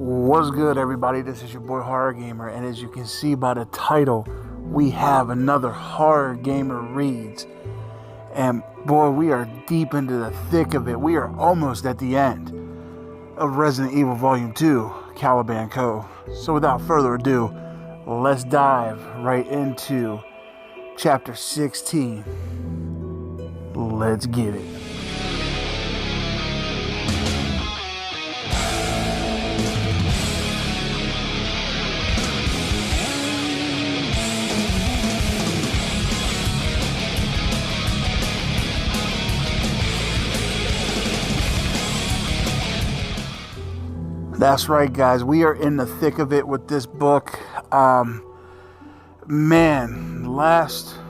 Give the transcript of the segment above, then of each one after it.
What's good, everybody? This is your boy Horror Gamer, and as you can see by the title, we have another Horror Gamer Reads. And boy, we are deep into the thick of it. We are almost at the end of Resident Evil Volume 2, Caliban Cove. So without further ado, let's dive right into Chapter 16. Let's get it. That's right, guys. We are in the thick of it with this book. Last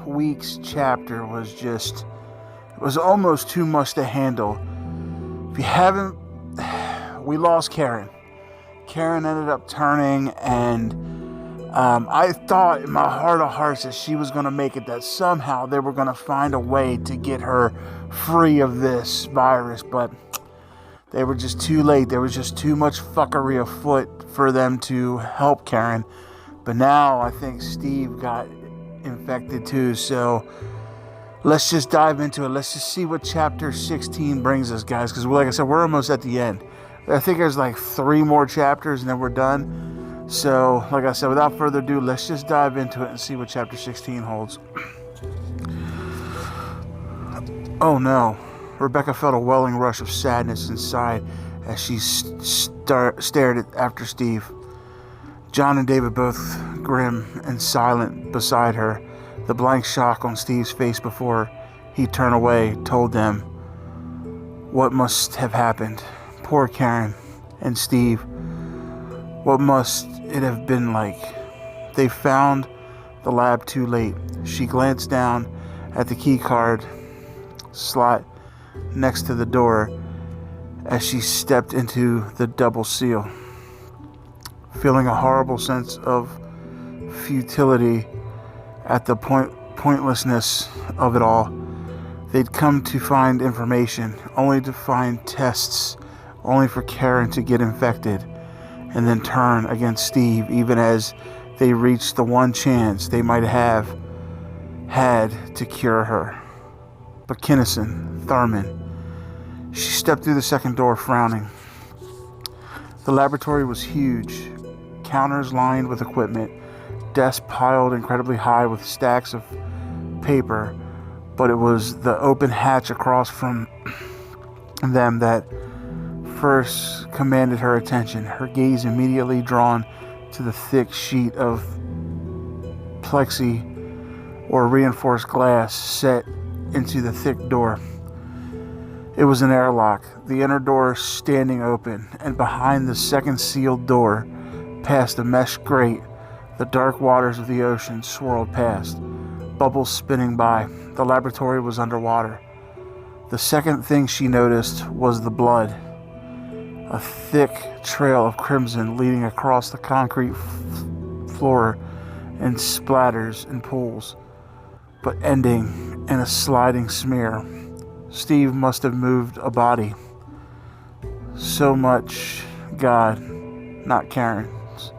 week's chapter was almost too much to handle. If you haven't, we lost Karen. Karen ended up turning, and I thought in my heart of hearts that she was going to make it, that somehow they were going to find a way to get her free of this virus, but they were just too late. There was just too much fuckery afoot for them to help Karen. But now I think Steve got infected too. So let's just dive into it. Let's just see what chapter 16 brings us, guys. Because like I said, we're almost at the end. I think there's like 3 more chapters and then we're done. So like I said, without further ado, let's just dive into it and see what chapter 16 holds. Oh no. Rebecca felt a welling rush of sadness inside as she stared after Steve. John and David, both grim and silent beside her. The blank shock on Steve's face before he turned away told them what must have happened. Poor Karen and Steve. What must it have been like? They found the lab too late. She glanced down at the key card slot next to the door as she stepped into the double seal, feeling a horrible sense of futility at the pointlessness of it all. They'd come to find information, only to find tests, only for Karen to get infected and then turn against Steve, even as they reached the one chance they might have had to cure her. But Kinnison, Thurman. She stepped through the second door, frowning. The laboratory was huge. Counters lined with equipment. Desks piled incredibly high with stacks of paper. But it was the open hatch across from them that first commanded her attention. Her gaze immediately drawn to the thick sheet of plexi or reinforced glass set into the thick door. It was an airlock, the inner door standing open, and behind the second sealed door, past a mesh grate, the dark waters of the ocean swirled past, bubbles spinning by. The laboratory was underwater. The second thing she noticed was the blood, a thick trail of crimson leading across the concrete floor in splatters and pools, but ending in a sliding smear. Steve must have moved a body. So much God, not Karen's.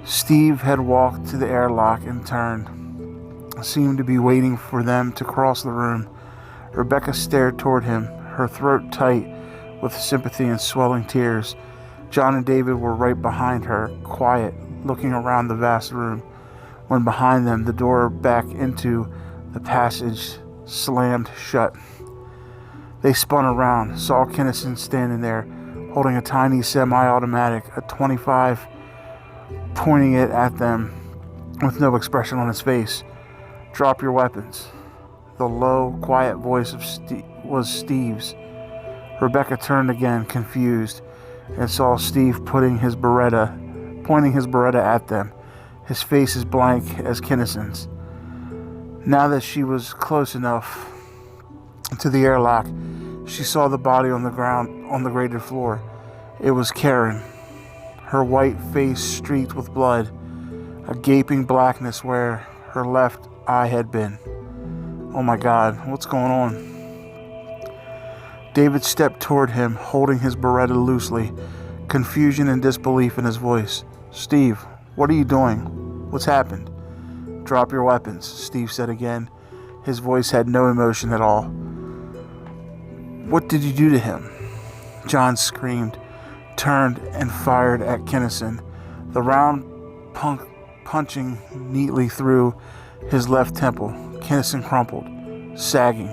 Steve had walked to the airlock and turned. Seemed to be waiting for them to cross the room. Rebecca stared toward him, her throat tight with sympathy and swelling tears. John and David were right behind her, quiet, looking around the vast room, when behind them the door back into the passage slammed shut. They spun around, saw Kinnison standing there, holding a tiny semi-automatic, a .25, pointing it at them with no expression on his face. "Drop your weapons." The low, quiet voice was Steve's. Rebecca turned again, confused, and saw Steve pointing his Beretta at them, his face as blank as Kinnison's. Now that she was close enough to the airlock, she saw the body on the ground on the grated floor. It was Karen, her white face streaked with blood, a gaping blackness where her left eye had been. Oh my God, what's going on? David stepped toward him, holding his Beretta loosely, confusion and disbelief in his voice. "Steve, what are you doing? What's happened?" "Drop your weapons," Steve said again. His voice had no emotion at all. "What did you do to him?" John screamed, turned, and fired at Kinnison, the round punching neatly through his left temple. Kinnison crumpled, sagging.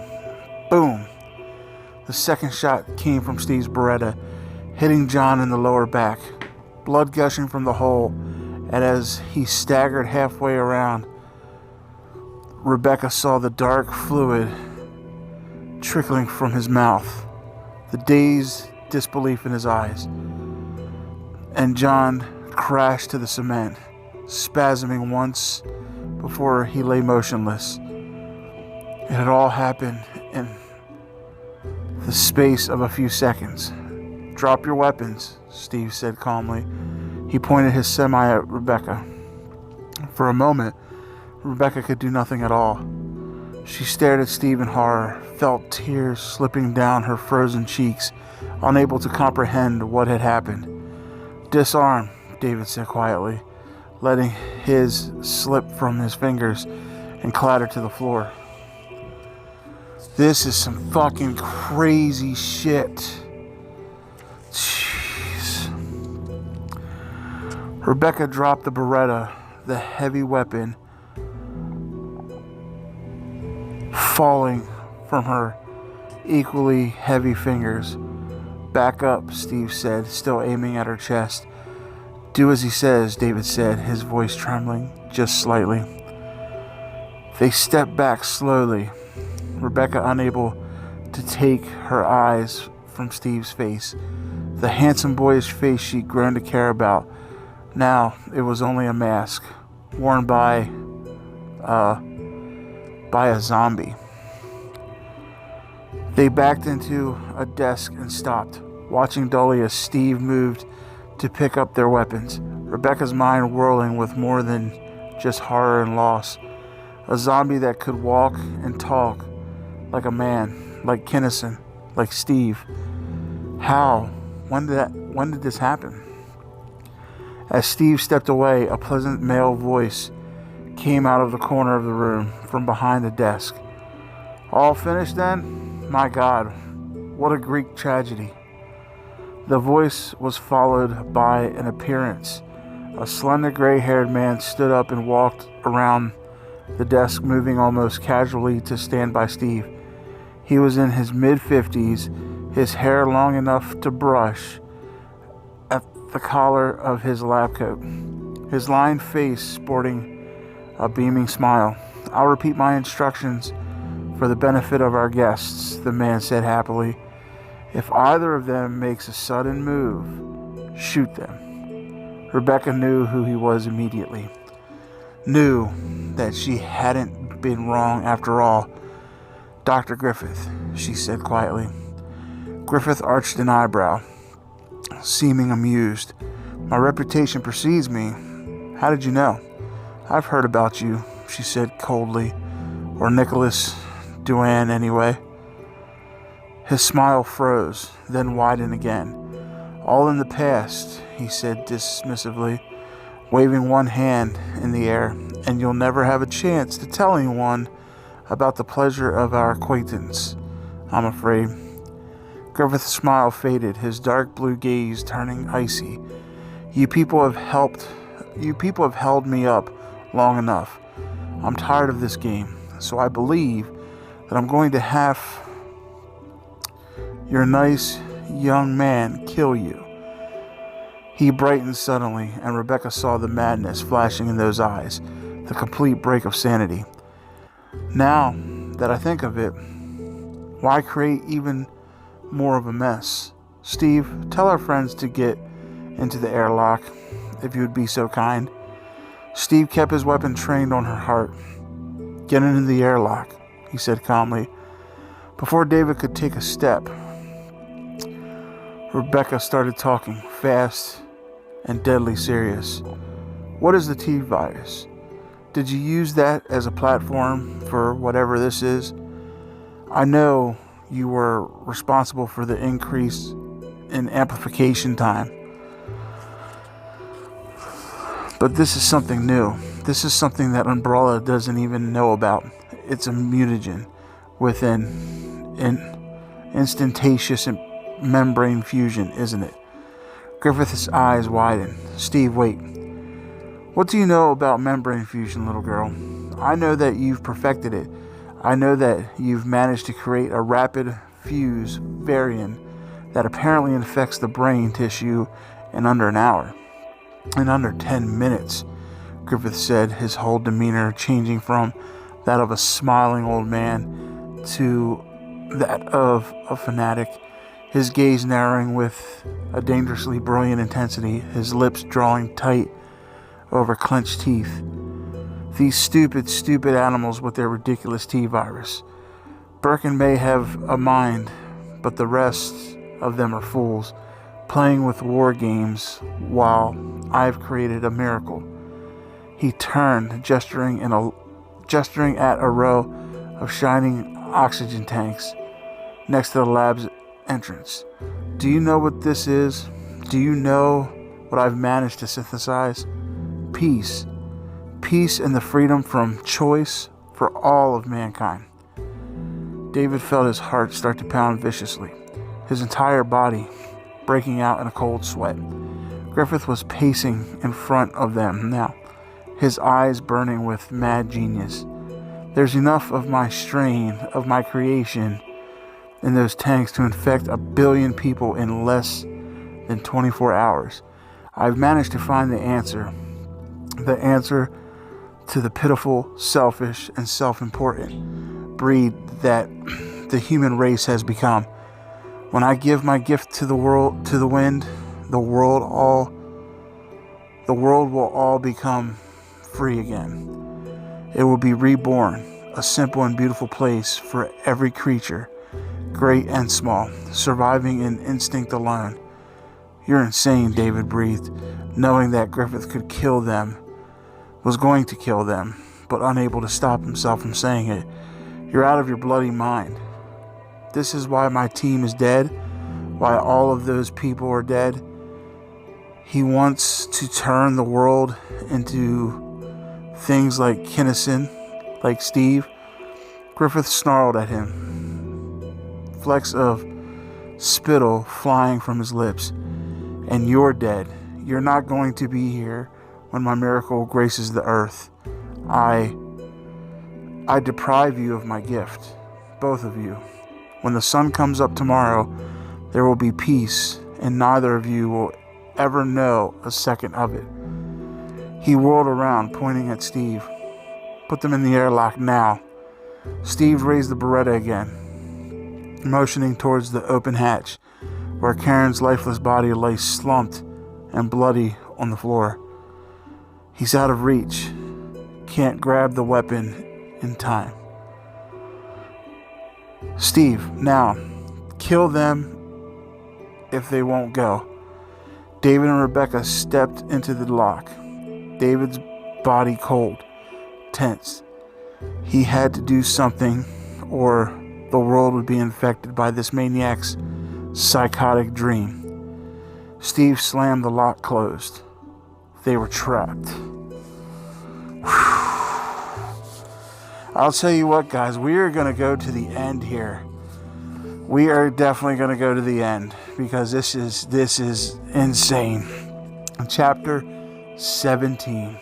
Boom! The second shot came from Steve's Beretta, hitting John in the lower back, blood gushing from the hole, and as he staggered halfway around, Rebecca saw the dark fluid trickling from his mouth, the dazed disbelief in his eyes, and John crashed to the cement, spasming once before he lay motionless. It had all happened in the space of a few seconds. "Drop your weapons," Steve said calmly. He pointed his semi at Rebecca. For a moment, Rebecca could do nothing at all. She stared at Steve in horror, felt tears slipping down her frozen cheeks, unable to comprehend what had happened. "Disarm," David said quietly, letting his slip from his fingers and clatter to the floor. This is some fucking crazy shit. Jeez. Rebecca dropped the Beretta, the heavy weapon, falling from her equally heavy fingers. "Back up," Steve said, still aiming at her chest. "Do as he says," David said, his voice trembling just slightly. They stepped back slowly, Rebecca unable to take her eyes from Steve's face, the handsome boyish face she'd grown to care about. Now it was only a mask, worn by a zombie. They backed into a desk and stopped, watching dully as Steve moved to pick up their weapons, Rebecca's mind whirling with more than just horror and loss. A zombie that could walk and talk like a man, like Kinnison, like Steve. How? When did this happen? As Steve stepped away, a pleasant male voice came out of the corner of the room from behind the desk. "All finished then? My God, what a Greek tragedy." The voice was followed by an appearance. A slender gray-haired man stood up and walked around the desk, moving almost casually to stand by Steve. He was in his mid-50s, his hair long enough to brush at the collar of his lab coat, his lined face sporting a beaming smile. "I'll repeat my instructions for the benefit of our guests," the man said happily. "If either of them makes a sudden move, shoot them." Rebecca knew who he was immediately. Knew that she hadn't been wrong after all. "Dr. Griffith," she said quietly. Griffith arched an eyebrow, seeming amused. "My reputation precedes me. How did you know?" "I've heard about you," she said coldly. "Or Nicholas Duane, anyway." His smile froze, then widened again. "All in the past," he said dismissively, waving one hand in the air, "and you'll never have a chance to tell anyone about the pleasure of our acquaintance, I'm afraid." Griffith's smile faded, his dark blue gaze turning icy. You people have held me up long enough. I'm tired of this game, so I believe that I'm going to have your nice young man kill you." He brightened suddenly, and Rebecca saw the madness flashing in those eyes, the complete break of sanity. "Now that I think of it, why create even more of a mess? Steve, tell our friends to get into the airlock, if you would be so kind." Steve kept his weapon trained on her heart. "Get into the airlock," he said calmly. Before David could take a step, Rebecca started talking, fast and deadly serious. "What is the T virus? Did you use that as a platform for whatever this is? I know you were responsible for the increase in amplification time. But this is something new. This is something that Umbrella doesn't even know about. It's a mutagen with an instantaneous membrane fusion, isn't it? Griffith's eyes widened. Steve, wait. What do you know about membrane fusion, little girl? I know that you've perfected it. I know that you've managed to create a rapid fuse variant that apparently infects the brain tissue in under an hour. In under 10 minutes, Griffith said, his whole demeanor changing from that of a smiling old man to that of a fanatic, his gaze narrowing with a dangerously brilliant intensity, his lips drawing tight over clenched teeth. These stupid animals with their ridiculous T-virus. Birkin may have a mind, but the rest of them are fools, playing with war games while I've created a miracle. He turned, gesturing at a row of shining oxygen tanks next to the lab's entrance. Do you know what this is? Do you know what I've managed to synthesize? Peace. Peace and the freedom from choice for all of mankind. David felt his heart start to pound viciously, his entire body breaking out in a cold sweat. Griffith was pacing in front of them now, his eyes burning with mad genius. There's enough of my strain, of my creation, in those tanks to infect 1 billion people in less than 24 hours. I've managed to find the answer to the pitiful, selfish, and self-important breed that the human race has become. When I give my gift to the world, to the wind, the world will all become free again. It will be reborn, a simple and beautiful place for every creature, great and small, surviving in instinct alone. You're insane, David breathed, knowing that Griffith could kill them, was going to kill them, but unable to stop himself from saying it. You're out of your bloody mind. This is why my team is dead, why all of those people are dead. He wants to turn the world into things like Kinnison, like Steve. Griffith snarled at him, flecks of spittle flying from his lips. And you're dead. You're not going to be here when my miracle graces the earth. I deprive you of my gift, both of you. When the sun comes up tomorrow, there will be peace, and neither of you will ever know a second of it. He whirled around, pointing at Steve. Put them in the airlock now. Steve raised the Beretta again, motioning towards the open hatch, where Karen's lifeless body lay slumped and bloody on the floor. He's out of reach. Can't grab the weapon in time. Steve, now, kill them if they won't go. David and Rebecca stepped into the lock. David's body cold, tense. He had to do something, or the world would be infected by this maniac's psychotic dream. Steve slammed the lock closed. They were trapped. I'll tell you what, guys, we are going to go to the end here. We are definitely going to go to the end because this is insane. Chapter 17.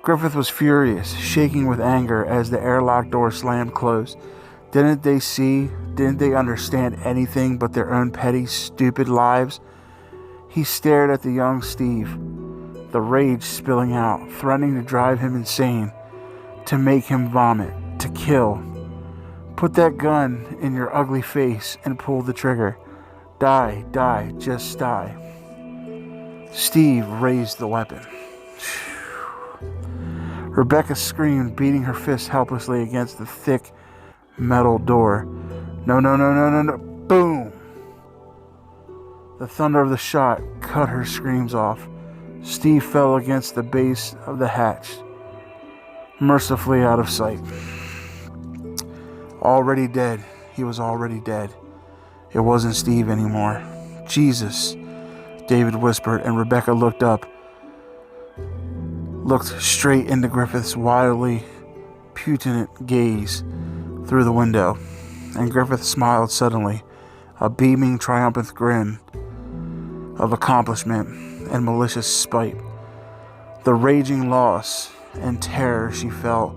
Griffith was furious, shaking with anger as the airlock door slammed closed. Didn't they understand anything but their own petty, stupid lives? He stared at the young Steve, the rage spilling out, threatening to drive him insane, to make him vomit, to kill. Put that gun in your ugly face and pull the trigger. Die, just die. Steve raised the weapon. Rebecca screamed, beating her fist helplessly against the thick metal door. No. Boom! The thunder of the shot cut her screams off. Steve fell against the base of the hatch, mercifully out of sight. Already dead. He was already dead. It wasn't Steve anymore. Jesus, David whispered, and Rebecca looked up. looked straight into Griffith's wildly pugnant gaze through the window, and Griffith smiled suddenly, a beaming, triumphant grin of accomplishment and malicious spite. The raging loss and terror she felt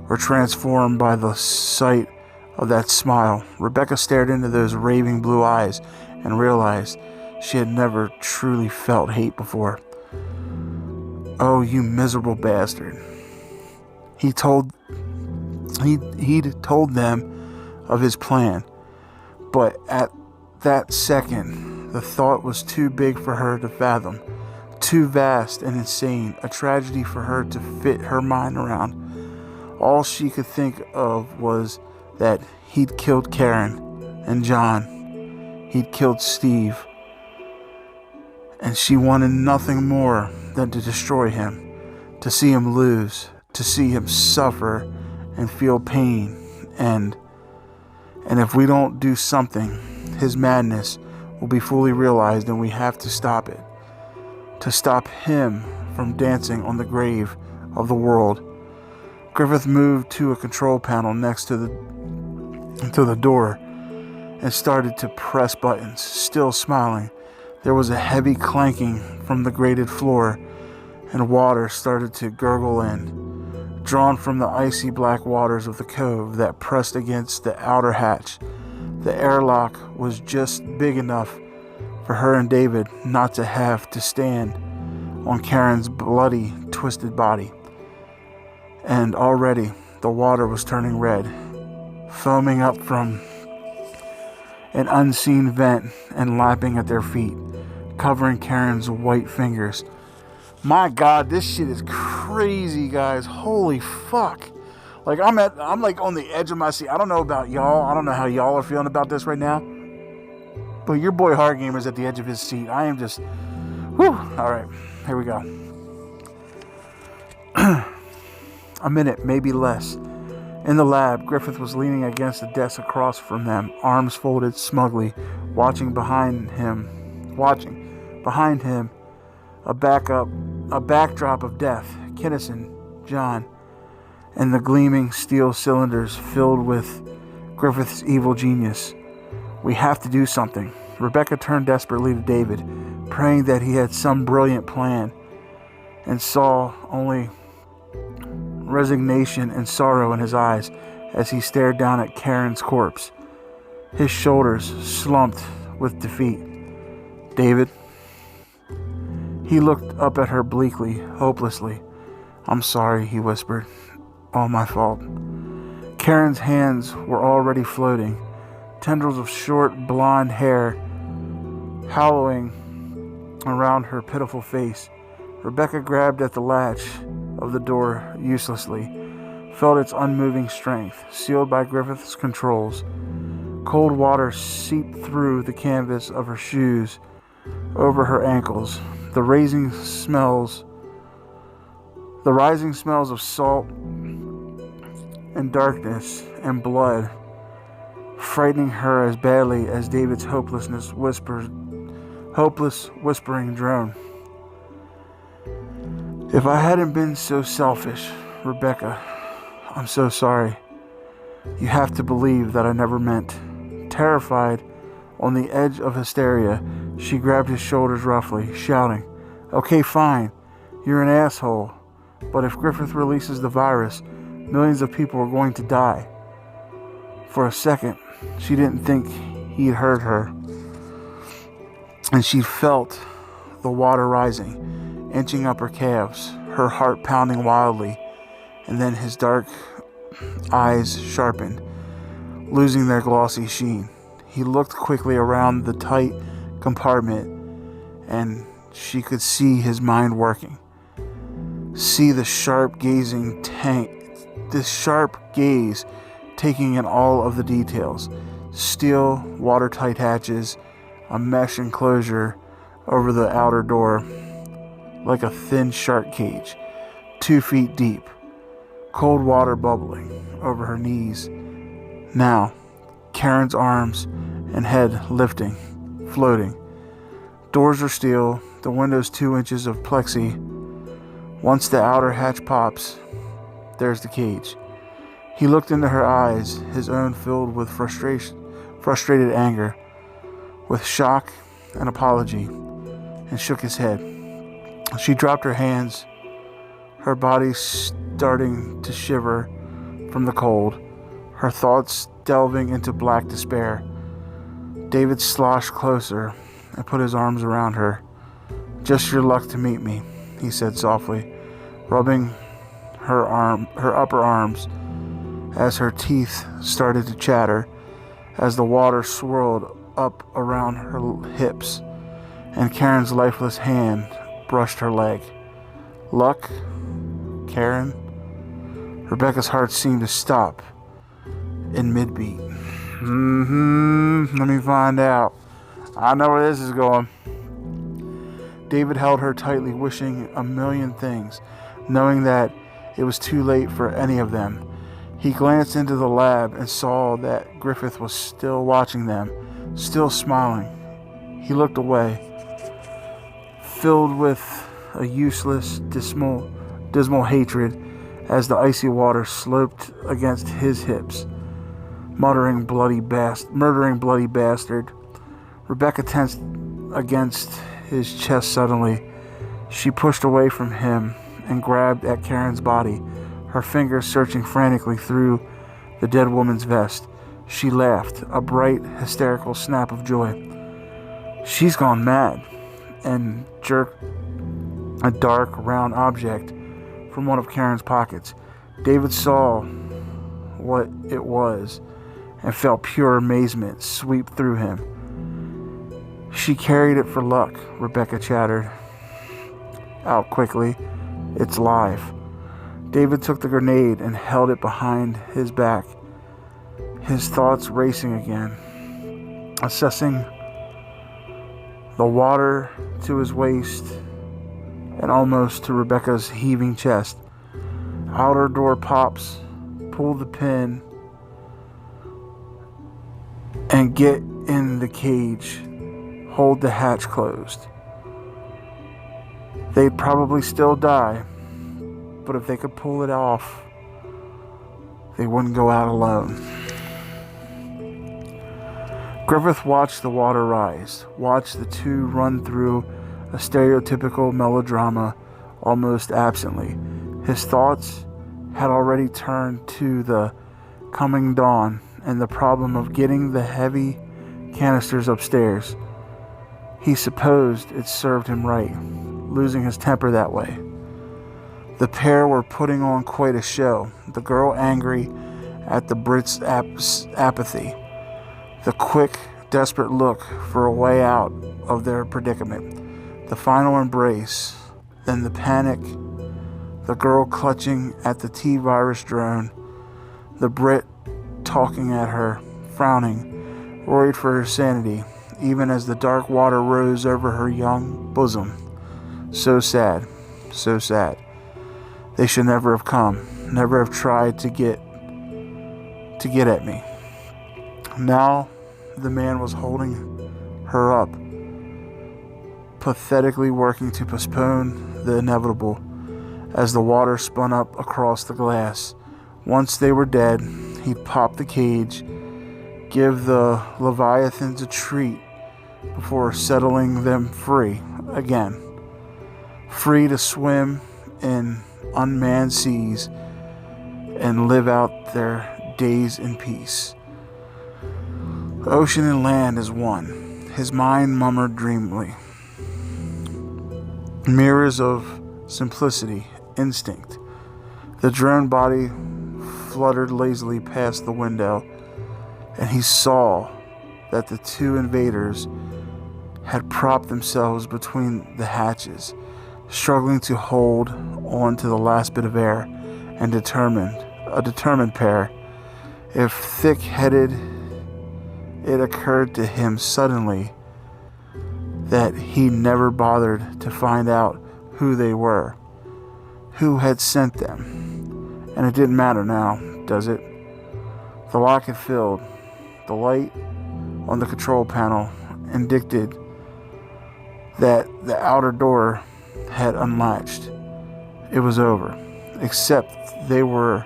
were transformed by the sight of that smile. Rebecca stared into those raving blue eyes and realized she had never truly felt hate before. "Oh, you miserable bastard." He'd told them of his plan, but at that second, the thought was too big for her to fathom, too vast and insane, a tragedy for her to fit her mind around. All she could think of was that he'd killed Karen and John. He'd killed Steve. And she wanted nothing more than to destroy him, to see him lose, to see him suffer and feel pain. And if we don't do something, his madness will be fully realized, and we have to stop it. To stop him from dancing on the grave of the world. Griffith moved to a control panel next to the door and started to press buttons, still smiling. There was a heavy clanking from the grated floor, and water started to gurgle in, drawn from the icy black waters of the cove that pressed against the outer hatch. The airlock was just big enough for her and David not to have to stand on Karen's bloody, twisted body. And already the water was turning red, foaming up from an unseen vent and lapping at their feet, covering Karen's white fingers. My God, this shit is crazy, guys. Holy fuck. Like, I'm like on the edge of my seat. I don't know about y'all. I don't know how y'all are feeling about this right now. But your boy Horror Gamer is at the edge of his seat. I am just, whew. All right, here we go. A minute, maybe less. In the lab, Griffith was leaning against the desk across from them, arms folded smugly, watching behind him, a backdrop of death, Kinnison, John, and the gleaming steel cylinders filled with Griffith's evil genius. "We have to do something." Rebecca turned desperately to David, praying that he had some brilliant plan, and saw only resignation and sorrow in his eyes as he stared down at Karen's corpse, his shoulders slumped with defeat. "David?" He looked up at her bleakly, hopelessly. "I'm sorry," he whispered. "All my fault." Karen's hands were already floating, tendrils of short blonde hair hallowing around her pitiful face. Rebecca grabbed at the latch of the door uselessly, felt its unmoving strength, sealed by Griffith's controls. Cold water seeped through the canvas of her shoes over her ankles. The rising smells of salt and darkness and blood, frightening her as badly as David's hopeless whispering drone. "If I hadn't been so selfish, Rebecca, I'm so sorry. You have to believe that I never meant." Terrified, on the edge of hysteria, she grabbed his shoulders roughly, shouting, "Okay, fine. You're an asshole. But if Griffith releases the virus, millions of people are going to die." For a second, she didn't think he'd heard her, and she felt the water rising, inching up her calves, her heart pounding wildly, and then his dark eyes sharpened, losing their glossy sheen. He looked quickly around the tight compartment, and she could see his mind working. See the sharp gaze taking in all of the details. Steel, watertight hatches, a mesh enclosure over the outer door, like a thin shark cage, 2 feet deep. Cold water bubbling over her knees. Now, Karen's arms and head lifting, floating. Doors are steel, the windows 2 inches of plexi, Once the outer hatch pops, there's the cage. He looked into her eyes, his own filled with frustrated anger, with shock and apology, and shook his head. She dropped her hands, her body starting to shiver from the cold, her thoughts delving into black despair. David sloshed closer and put his arms around her. "Just your luck to meet me," he said softly, rubbing her upper arms as her teeth started to chatter, as the water swirled up around her hips, and Karen's lifeless hand brushed her leg. "Luck? Karen?" Rebecca's heart seemed to stop in mid-beat. Let me find out. I know where this is going. David held her tightly, wishing a million things, knowing that it was too late for any of them. He glanced into the lab and saw that Griffith was still watching them, still smiling. He looked away, filled with a useless, dismal hatred as the icy water sloped against his hips, murdering bloody bastard. Rebecca tensed against his chest suddenly. She pushed away from him and grabbed at Karen's body, her fingers searching frantically through the dead woman's vest. She laughed, a bright, hysterical snap of joy. "She's gone mad," and jerked a dark, round object from one of Karen's pockets. David saw what it was and felt pure amazement sweep through him. "She carried it for luck," Rebecca chattered out quickly. "It's live." David took the grenade and held it behind his back, his thoughts racing again, assessing the water to his waist and almost to Rebecca's heaving chest. Outer door pops, pull the pin, and get in the cage. Hold the hatch closed. They'd probably still die, but if they could pull it off, they wouldn't go out alone. Griffith watched the water rise, watched the two run through a stereotypical melodrama almost absently. His thoughts had already turned to the coming dawn and the problem of getting the heavy canisters upstairs. He supposed it served him right, losing his temper that way. The pair were putting on quite a show, the girl angry at the Brit's apathy, the quick, desperate look for a way out of their predicament, the final embrace, then the panic, the girl clutching at the T-virus drone, the Brit talking at her, frowning, worried for her sanity, even as the dark water rose over her young bosom. So sad, so sad. They should never have come, never have tried to get at me. Now the man was holding her up, pathetically working to postpone the inevitable as the water spun up across the glass. Once they were dead, he'd pop the cage, give the leviathans a treat before settling them free again, free to swim in unmanned seas and live out their days in peace. Ocean and land is one, his mind murmured dreamily. Mirrors of simplicity, instinct. The drone body fluttered lazily past the window, and he saw that the two invaders had propped themselves between the hatches, struggling to hold on to the last bit of air, and a determined pair. If thick-headed, it occurred to him suddenly that he never bothered to find out who they were, who had sent them. And it didn't matter now, does it? The lock had filled. The light on the control panel indicated that the outer door had unlatched, it was over, except they were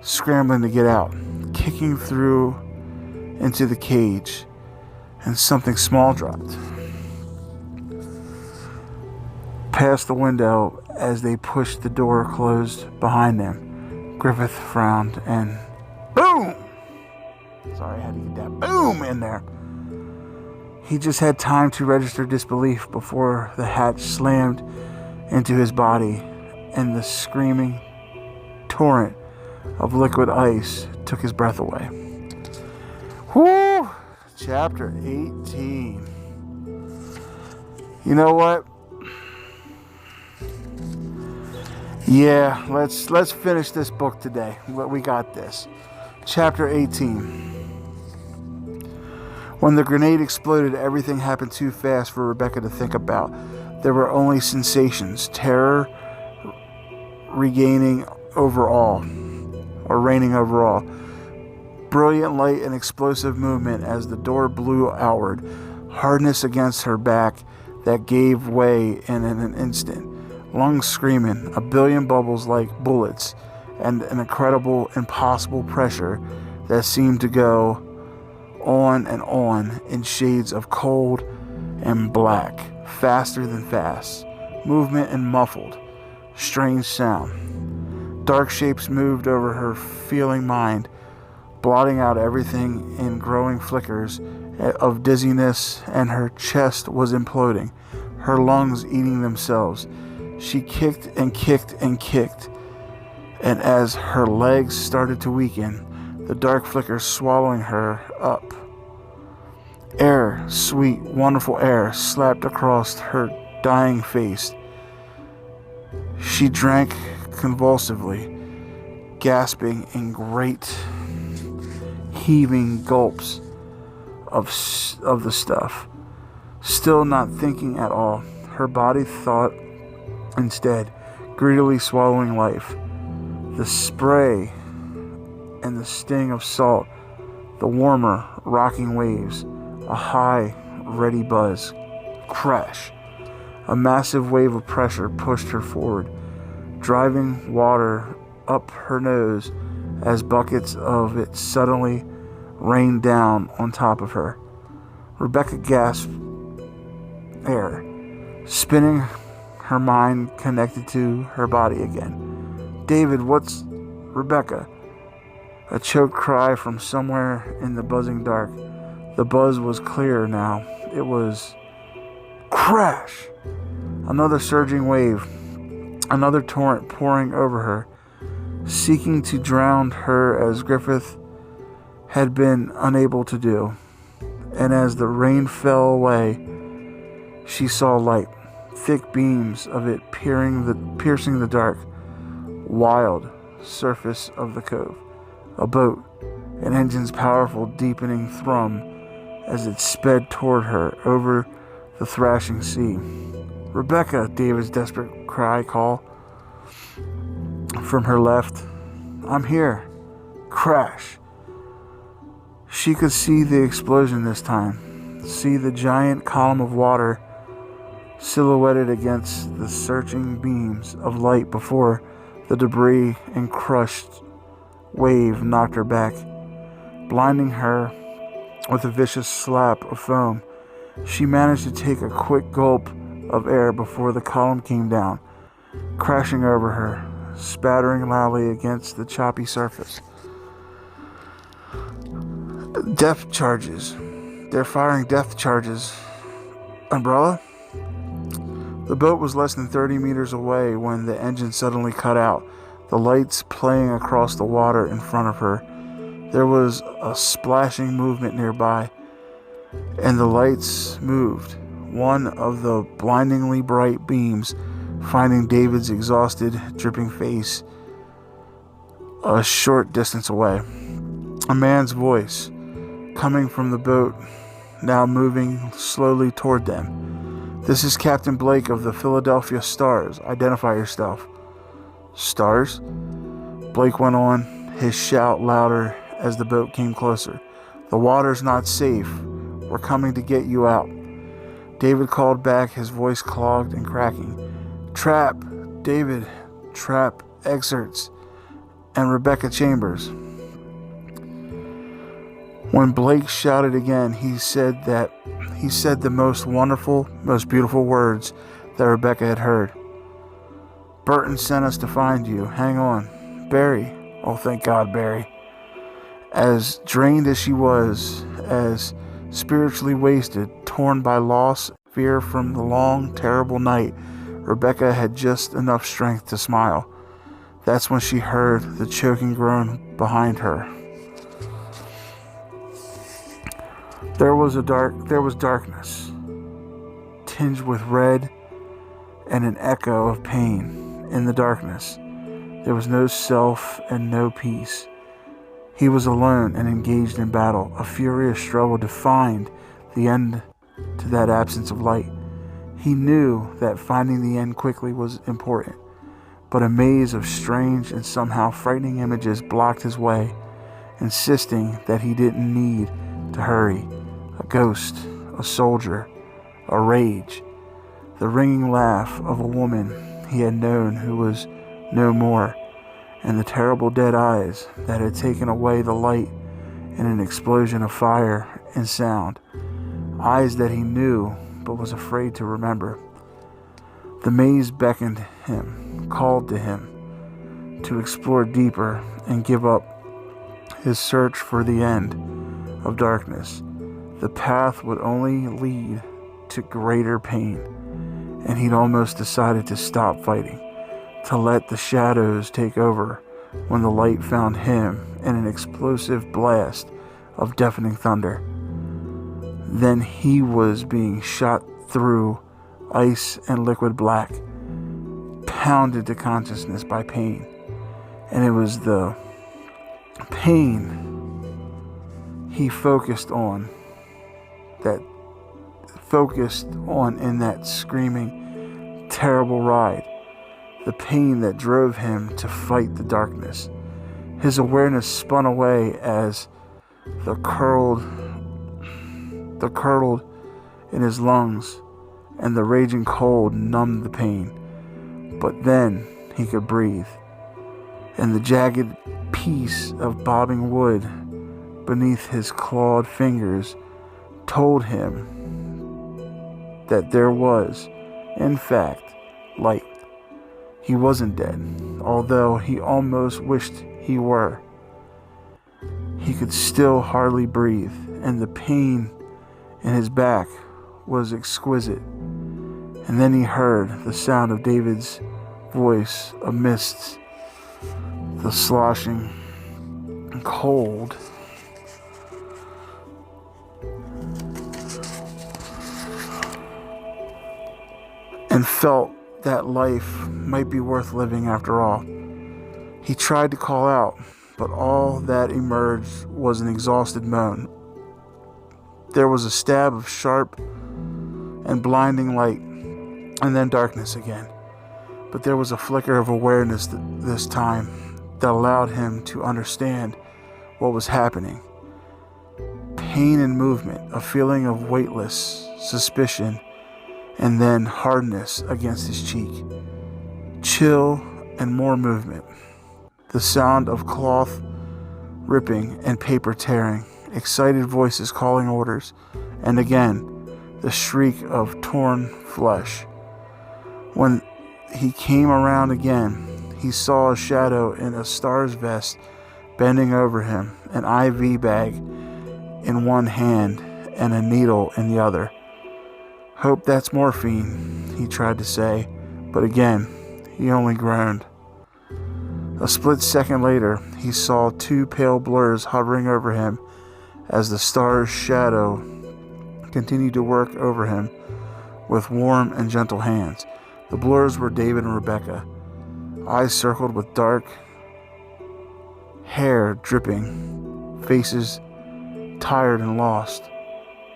scrambling to get out, kicking through into the cage, and something small dropped past the window as they pushed the door closed behind them. Griffith frowned and boom! Sorry, I had to get that boom in there. He just had time to register disbelief before the hatch slammed into his body and the screaming torrent of liquid ice took his breath away. Whew! Chapter 18. You know what? Yeah, let's finish this book today. We got this. Chapter 18. When the grenade exploded, everything happened too fast for Rebecca to think about. There were only sensations, terror reigning over all. Brilliant light and explosive movement as the door blew outward. Hardness against her back that gave way in an instant. Lungs screaming, a billion bubbles like bullets, and an incredible, impossible pressure that seemed to go on and on in shades of cold and black, faster than fast, movement and muffled, strange sound. Dark shapes moved over her feeling mind, blotting out everything in growing flickers of dizziness, and her chest was imploding, her lungs eating themselves. She kicked and kicked and kicked, and as her legs started to weaken, the dark flickers swallowing her up. Air, sweet, wonderful air, slapped across her dying face. She drank convulsively, gasping in great, heaving gulps of the stuff. Still not thinking at all, her body thought instead, greedily swallowing life. The spray and the sting of salt, the warmer, rocking waves, a high, ready buzz. Crash. A massive wave of pressure pushed her forward, driving water up her nose as buckets of it suddenly rained down on top of her. Rebecca gasped air, spinning, her mind connected to her body again. David, what's... Rebecca? A choked cry from somewhere in the buzzing dark. The buzz was clear now. It was... Crash! Another surging wave. Another torrent pouring over her, seeking to drown her as Griffith had been unable to do. And as the rain fell away, she saw light, thick beams of it piercing the dark, wild surface of the cove. A boat, an engine's powerful, deepening thrum as it sped toward her over the thrashing sea. Rebecca, David's desperate call from her left. I'm here. Crash. She could see the explosion this time, see the giant column of water silhouetted against the searching beams of light before the debris and crushed wave knocked her back, blinding her with a vicious slap of foam. She managed to take a quick gulp of air before the column came down, crashing over her, spattering loudly against the choppy surface. Depth charges. They're firing depth charges. Umbrella? The boat was less than 30 meters away when the engine suddenly cut out, the lights playing across the water in front of her. There was a splashing movement nearby, and the lights moved, one of the blindingly bright beams finding David's exhausted, dripping face a short distance away. A man's voice, coming from the boat, now moving slowly toward them. This is Captain Blake of the Philadelphia Stars. Identify yourself. Stars? Blake went on, his shout louder as the boat came closer. The water's not safe. We're coming to get you out. David called back, his voice clogged and cracking. Trap! David, trap excerpts, and Rebecca Chambers. When Blake shouted again, he said the most wonderful, most beautiful words that Rebecca had heard. Burton sent us to find you. Hang on. Barry. Oh, thank God, Barry. As drained as she was, as spiritually wasted, torn by loss, fear from the long, terrible night, Rebecca had just enough strength to smile. That's when she heard the choking groan behind her. There was darkness, tinged with red, and an echo of pain in the darkness. There was no self and no peace. He was alone and engaged in battle, a furious struggle to find the end to that absence of light. He knew that finding the end quickly was important, but a maze of strange and somehow frightening images blocked his way, insisting that he didn't need to hurry. A ghost, a soldier, a rage, the ringing laugh of a woman he had known who was no more, and the terrible dead eyes that had taken away the light in an explosion of fire and sound. Eyes that he knew but was afraid to remember. The maze beckoned him, called to him to explore deeper and give up his search for the end of darkness. The path would only lead to greater pain, and he'd almost decided to stop fighting, to let the shadows take over, when the light found him in an explosive blast of deafening thunder. Then he was being shot through ice and liquid black, pounded to consciousness by pain. And it was the pain he focused on in that screaming, terrible ride. The pain that drove him to fight the darkness. His awareness spun away as the curdled in his lungs, and the raging cold numbed the pain. But then he could breathe, and the jagged piece of bobbing wood beneath his clawed fingers told him that there was, in fact, light. He wasn't dead, although he almost wished he were. He could still hardly breathe, and the pain in his back was exquisite. And then he heard the sound of David's voice amidst the sloshing cold. And felt that life might be worth living after all. He tried to call out, but all that emerged was an exhausted moan. There was a stab of sharp and blinding light, and then darkness again. But there was a flicker of awareness this time that allowed him to understand what was happening. Pain and movement, a feeling of weightless suspicion, and then hardness against his cheek. Chill and more movement. The sound of cloth ripping and paper tearing. Excited voices calling orders. And again, the shriek of torn flesh. When he came around again, he saw a shadow in a star's vest bending over him, an IV bag in one hand and a needle in the other. "Hope that's morphine," he tried to say, but again, he only groaned. A split second later, he saw two pale blurs hovering over him as the star's shadow continued to work over him with warm and gentle hands. The blurs were David and Rebecca, eyes circled with dark, hair dripping, faces tired and lost.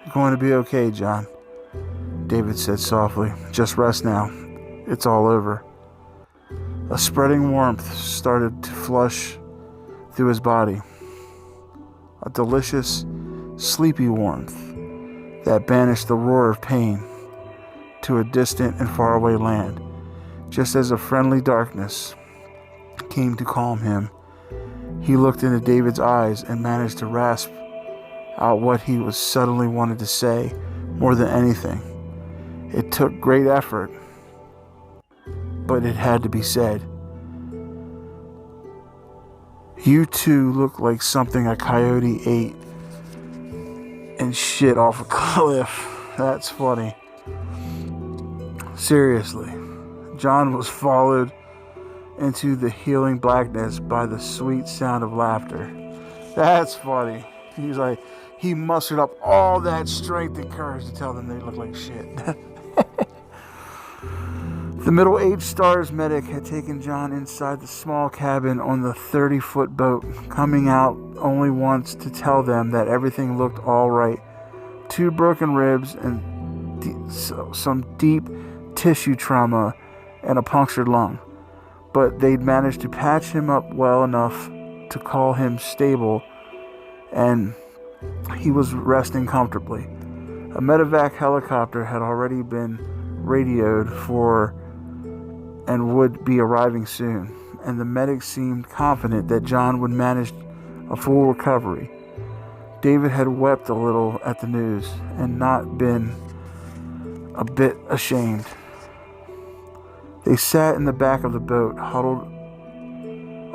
"You're going to be okay, John," David said softly. "Just rest now. It's all over." A spreading warmth started to flush through his body. A delicious, sleepy warmth that banished the roar of pain to a distant and faraway land, just as a friendly darkness came to calm him. He looked into David's eyes and managed to rasp out what he was suddenly wanted to say more than anything. It took great effort, but it had to be said. "You two look like something a coyote ate and shit off a cliff." That's funny. Seriously. John was followed into the healing blackness by the sweet sound of laughter. That's funny. He's like, he mustered up all that strength and courage to tell them they look like shit. The middle H0rr0rr's medic had taken John inside the small cabin on the 30-foot boat, coming out only once to tell them that everything looked all right. 2 broken ribs and some deep tissue trauma and a punctured lung. But they'd managed to patch him up well enough to call him stable, and he was resting comfortably. A medevac helicopter had already been radioed for and would be arriving soon, and the medics seemed confident that John would manage a full recovery. David had wept a little at the news and not been a bit ashamed. They sat in the back of the boat, huddled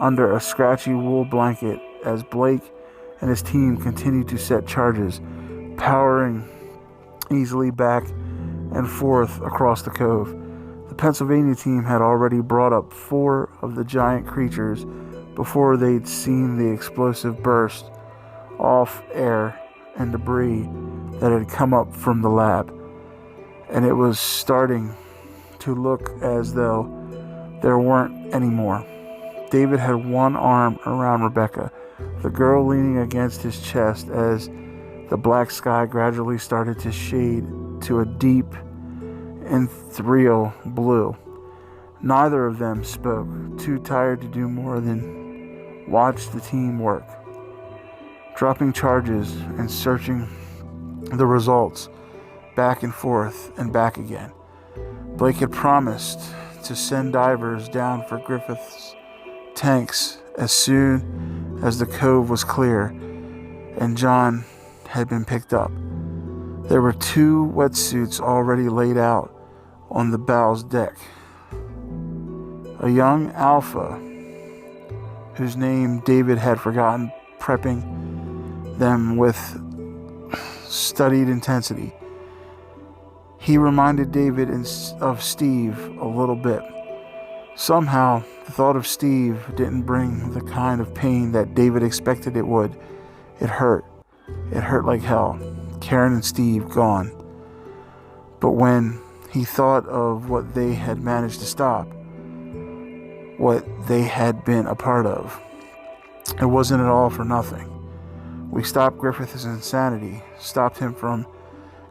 under a scratchy wool blanket as Blake and his team continued to set charges, powering easily back and forth across the cove. The Pennsylvania team had already brought up 4 of the giant creatures before they'd seen the explosive burst off air and debris that had come up from the lab, and it was starting to look as though there weren't any more. David had one arm around Rebecca, the girl leaning against his chest as the black sky gradually started to shade to a deep ethereal blue. Neither of them spoke, too tired to do more than watch the team work, dropping charges and searching the results back and forth and back again. Blake had promised to send divers down for Griffith's tanks as soon as the cove was clear, and John had been picked up. There were 2 wetsuits already laid out on the bow's deck. A young alpha, whose name David had forgotten, prepping them with studied intensity. He reminded David of Steve a little bit. Somehow, the thought of Steve didn't bring the kind of pain that David expected it would. It hurt. It hurt like hell. Karen and Steve gone. But when he thought of what they had managed to stop, what they had been a part of, it wasn't at all for nothing. We stopped Griffith's insanity, stopped him from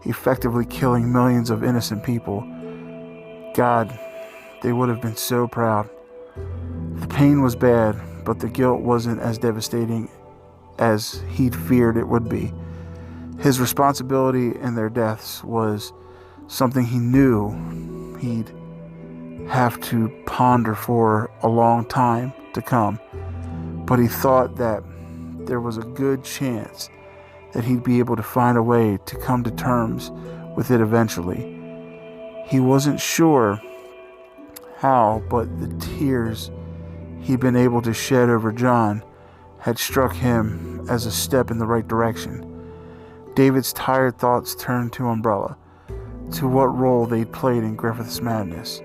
effectively killing millions of innocent people. God, they would have been so proud. The pain was bad, but the guilt wasn't as devastating as he'd feared it would be. His responsibility in their deaths was something he knew he'd have to ponder for a long time to come, but he thought that there was a good chance that he'd be able to find a way to come to terms with it eventually. He wasn't sure how, but the tears he'd been able to shed over John had struck him as a step in the right direction. David's tired thoughts turned to Umbrella, to what role they'd played in Griffith's madness.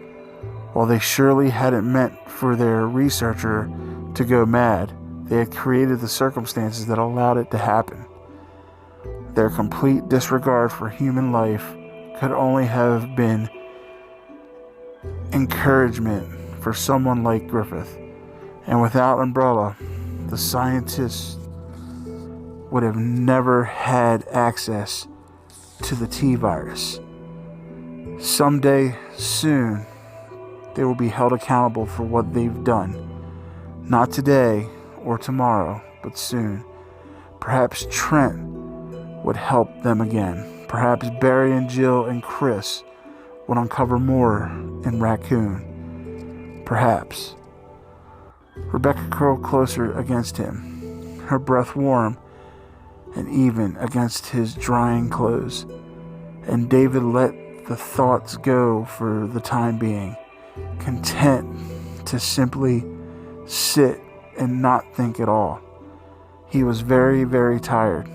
While they surely hadn't meant for their researcher to go mad, they had created the circumstances that allowed it to happen. Their complete disregard for human life could only have been encouragement for someone like Griffith. And without Umbrella, the scientists would have never had access to the T-virus. Someday, soon, they will be held accountable for what they've done. Not today or tomorrow, but soon. Perhaps Trent would help them again. Perhaps Barry and Jill and Chris would uncover more in Raccoon. Perhaps. Rebecca curled closer against him, her breath warm and even against his drying clothes, and David let the thoughts go for the time being, content to simply sit and not think at all. He was very, very tired.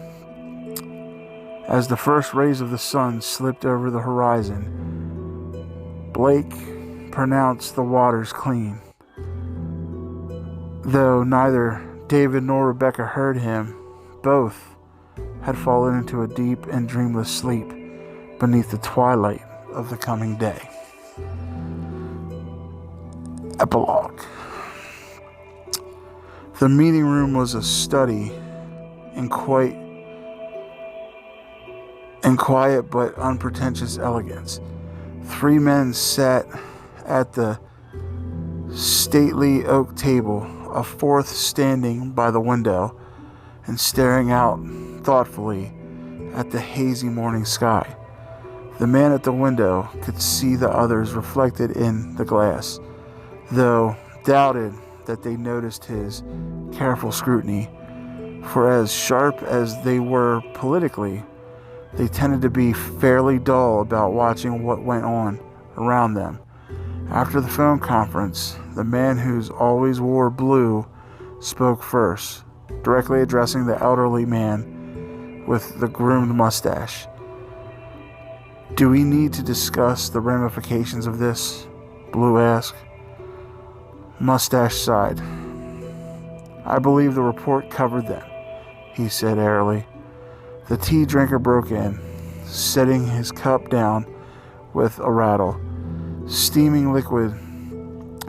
As the first rays of the sun slipped over the horizon, Blake pronounced the waters clean. Though neither David nor Rebecca heard him, both had fallen into a deep and dreamless sleep beneath the twilight of the coming day. Epilogue. The meeting room was a study in quiet but unpretentious elegance. 3 men sat at the stately oak table, a fourth standing by the window and staring out thoughtfully at the hazy morning sky. The man at the window could see the others reflected in the glass, though doubted that they noticed his careful scrutiny, for as sharp as they were politically, they tended to be fairly dull about watching what went on around them. After the phone conference, the man who always wore blue spoke first, directly addressing the elderly man with the groomed mustache. "Do we need to discuss the ramifications of this?" Blue asked. Mustache sighed. "I believe the report covered them," he said airily. The tea drinker broke in, setting his cup down with a rattle. Steaming liquid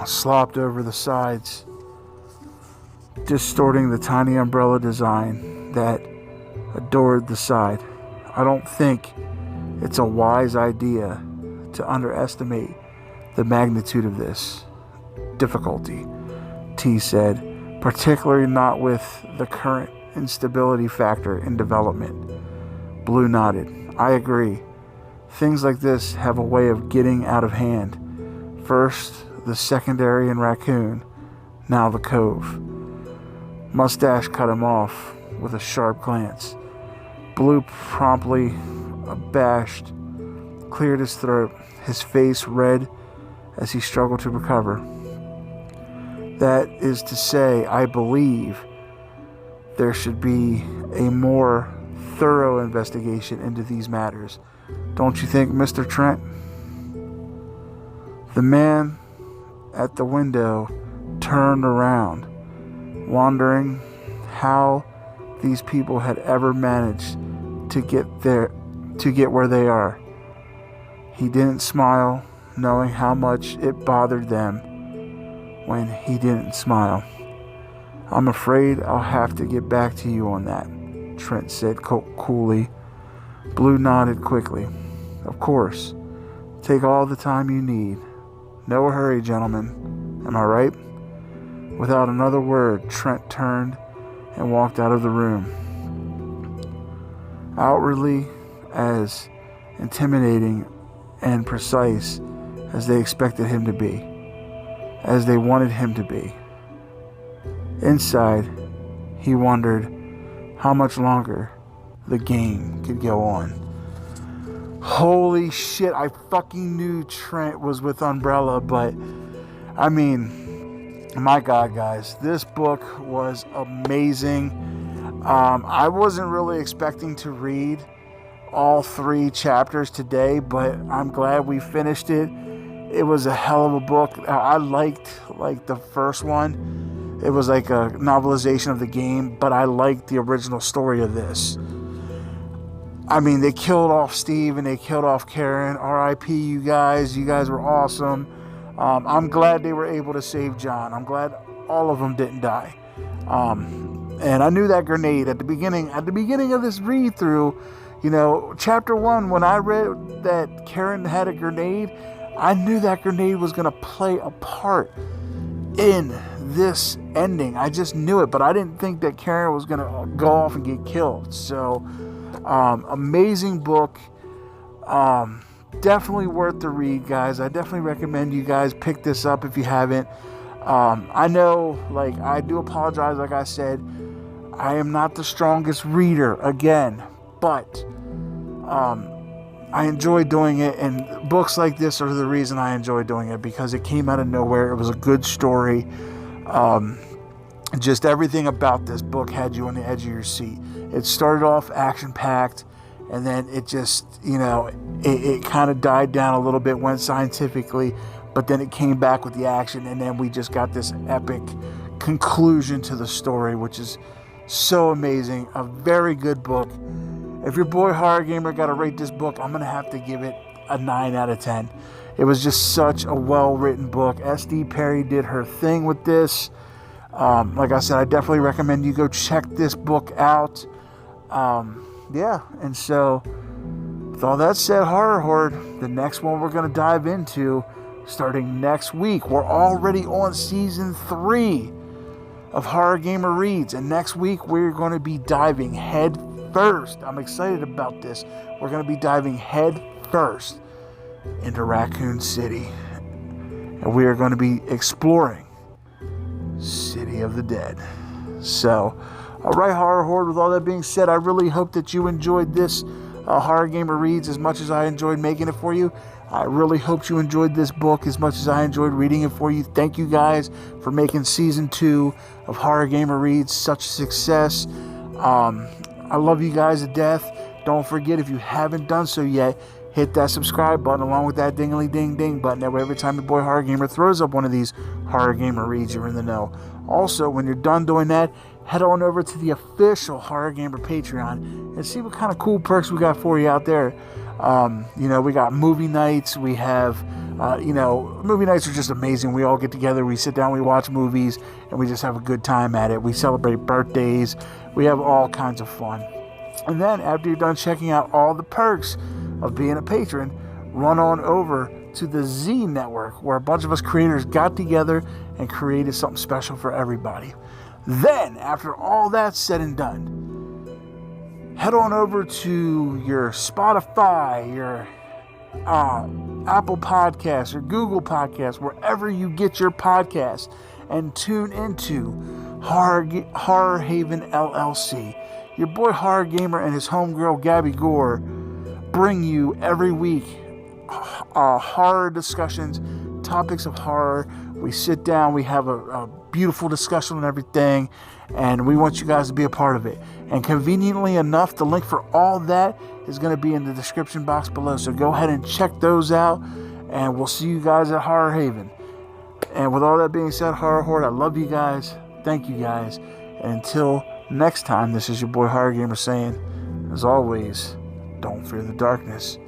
slopped over the sides, distorting the tiny umbrella design that adorned the side. "I don't think it's a wise idea to underestimate the magnitude of this difficulty," T said, "particularly not with the current instability factor in development." Blue nodded. "I agree. Things like this have a way of getting out of hand. First the secondary in Raccoon, now the Cove." Mustache cut him off with a sharp glance. Blue, promptly abashed, cleared his throat, his face red as he struggled to recover. "That is to say, I believe there should be a more thorough investigation into these matters. Don't you think, Mr. Trent?" The man at the window turned around, wondering how these people had ever managed to get where they are. He didn't smile, knowing how much it bothered them when he didn't smile. "I'm afraid I'll have to get back to you on that," Trent said coolly. Blue nodded quickly. "Of course. Take all the time you need. No hurry, gentlemen. Am I right?" Without another word, Trent turned and walked out of the room. Outwardly as intimidating and precise as they expected him to be, as they wanted him to be. Inside, he wondered how much longer the game could go on. Holy shit, I fucking knew Trent was with Umbrella, but I mean, my God, guys, this book was amazing. I wasn't really expecting to read all 3 chapters today, but I'm glad we finished it. It was a hell of a book. I liked the first one. It was like a novelization of the game, but I liked the original story of this. I mean, they killed off Steve and they killed off Karen. R.I.P. you guys. You guys were awesome. I'm glad they were able to save John. I'm glad all of them didn't die. And I knew that grenade at the beginning of this read through, chapter 1, when I read that Karen had a grenade, I knew that grenade was going to play a part in this ending. I just knew it, but I didn't think that Karen was going to go off and get killed. So, amazing book. Definitely worth the read, guys. I definitely recommend you guys pick this up if you haven't. I know, like, I do apologize, like I said, I am not the strongest reader, again, but I enjoy doing it, and books like this are the reason I enjoy doing it, because it came out of nowhere. It was a good story. Just everything about this book had you on the edge of your seat. It started off action-packed, and then it just, it kind of died down a little bit, went scientifically, but then it came back with the action, and then we just got this epic conclusion to the story, which is so amazing. A very good book. If your boy Horror Gamer got to rate this book, I'm going to have to give it a 9 out of 10. It was just such a well-written book. S.D. Perry did her thing with this. Like I said, I definitely recommend you go check this book out. And so, with all that said, Horror Horde, the next one we're going to dive into, starting next week. We're already on season 3 of Horror Gamer Reads, and next week we're going to be diving head first. I'm excited about this. We're going to be diving head first into Raccoon City, and we are going to be exploring City of the Dead. So, alright, Horror Horde, with all that being said, I really hope that you enjoyed this Horror Gamer Reads as much as I enjoyed making it for you. I really hope you enjoyed this book as much as I enjoyed reading it for you. Thank you guys for making season 2 of Horror Gamer Reads such a success. I love you guys to death. Don't forget, if you haven't done so yet, hit that subscribe button along with that ding-a-ling-ding-ding button. That way, every time your boy Horror Gamer throws up one of these Horror Gamer Reads, you're in the know. Also, when you're done doing that, head on over to the official Horror Gamer Patreon and see what kind of cool perks we got for you out there. We got movie nights. We have, movie nights are just amazing. We all get together, we sit down, we watch movies, and we just have a good time at it. We celebrate birthdays. We have all kinds of fun. And then after you're done checking out all the perks of being a patron, run on over to the Z Network, where a bunch of us creators got together and created something special for everybody. Then, after all that's said and done, head on over to your Spotify, your Apple Podcasts, or Google Podcasts, wherever you get your podcasts, and tune into Horror Haven LLC. Your boy Horror Gamer and his homegirl Gabby Gore bring you every week horror discussions, topics of horror. We sit down, we have a beautiful discussion on everything, and we want you guys to be a part of it. And conveniently enough, the link for all that is going to be in the description box below. So go ahead and check those out, and we'll see you guys at Horror Haven. And with all that being said, Horror Horde, I love you guys. Thank you guys. And until next time, this is your boy Horror Gamer saying, as always, don't fear the darkness.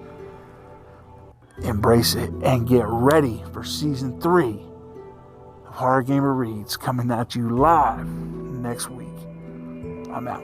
Embrace it and get ready for season 3 of Horror Gamer Reads, coming at you live next week. I'm out.